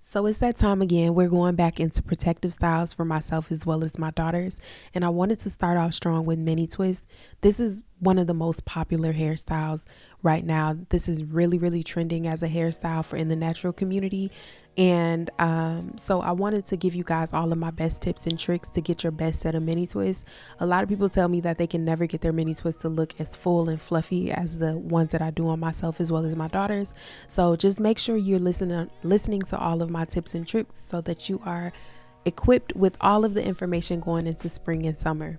So it's that time again. We're going back into protective styles for myself as well as my daughters. And I wanted to start off strong with mini twists. This is one of the most popular hairstyles right now. This is really trending as a hairstyle for in the natural community. And so I wanted to give you guys all of my best tips and tricks to get your best set of mini twists. A lot of people tell me that they can never get their mini twists to look as full and fluffy as the ones that I do on myself as well as my daughters. So just make sure you're listening to all of my tips and tricks so that you are equipped with all of the information going into spring and summer.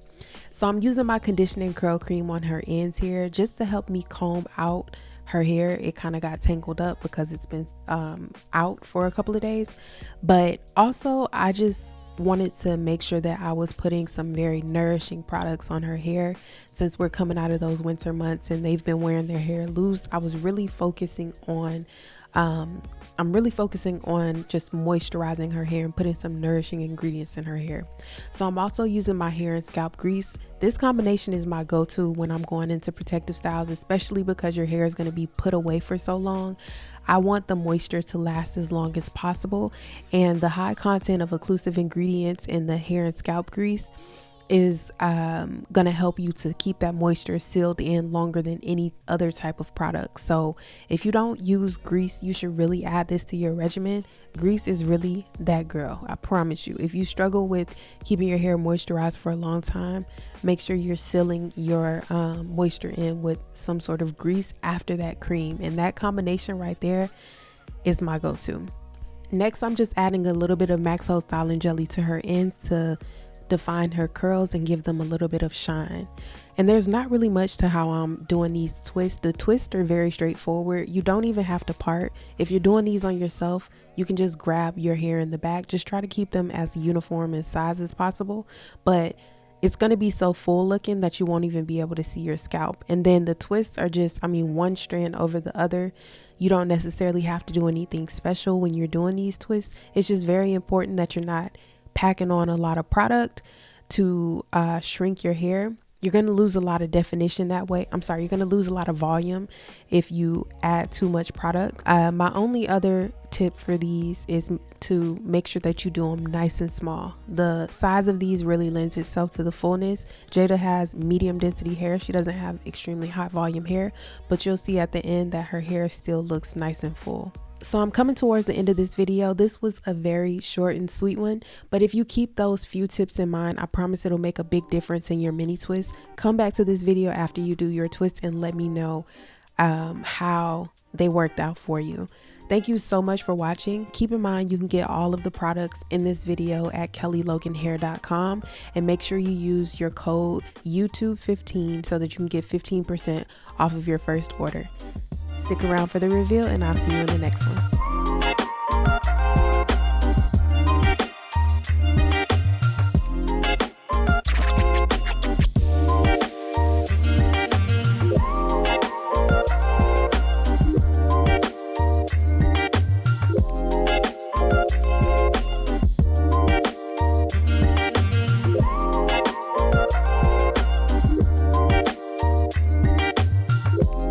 So I'm using my conditioning curl cream on her ends here just to help me comb out her hair. It kind of got tangled up because it's been out for a couple of days, but also I just wanted to make sure that I was putting some very nourishing products on her hair. Since we're coming out of those winter months and they've been wearing their hair loose, I was really focusing on I'm really focusing on just moisturizing her hair and putting some nourishing ingredients in her hair. So I'm also using my hair and scalp grease. This combination is my go-to when I'm going into protective styles, especially because your hair is going to be put away for so long. I want the moisture to last as long as possible, and the high content of occlusive ingredients in the hair and scalp grease is going to help you to keep that moisture sealed in longer than any other type of product. So if you don't use grease, you should really add this to your regimen. Grease is really that girl, I promise you. If you struggle with keeping your hair moisturized for a long time, make sure you're sealing your moisture in with some sort of grease after that cream, and that combination right there is my go-to. Next, I'm just adding a little bit of Maxo Styling Jelly to her ends to define her curls and give them a little bit of shine. And there's not really much to how I'm doing these twists. The twists are very straightforward. You don't even have to part. If you're doing these on yourself, you can just grab your hair in the back. Just try to keep them as uniform in size as possible, but it's going to be so full looking that you won't even be able to see your scalp. And then the twists are just, one strand over the other. You don't necessarily have to do anything special when you're doing these twists. It's just very important that you're not packing on a lot of product to shrink your hair. You're going to lose a lot of definition that way. You're going to lose a lot of volume if you add too much product. My only other tip for these is to make sure that you do them nice and small. The size of these really lends itself to the fullness. Jada has medium density hair. She doesn't have extremely high volume hair, but you'll see at the end that her hair still looks nice and full. So I'm coming towards the end of this video. This was a very short and sweet one, but if you keep those few tips in mind, I promise it'll make a big difference in your mini twist. Come back to this video after you do your twist and let me know how they worked out for you. Thank you so much for watching. Keep in mind you can get all of the products in this video at kellyloganhair.com, and make sure you use your code YouTube15 so that you can get 15% off of your first order. Stick around for the reveal, and I'll see you in the next one.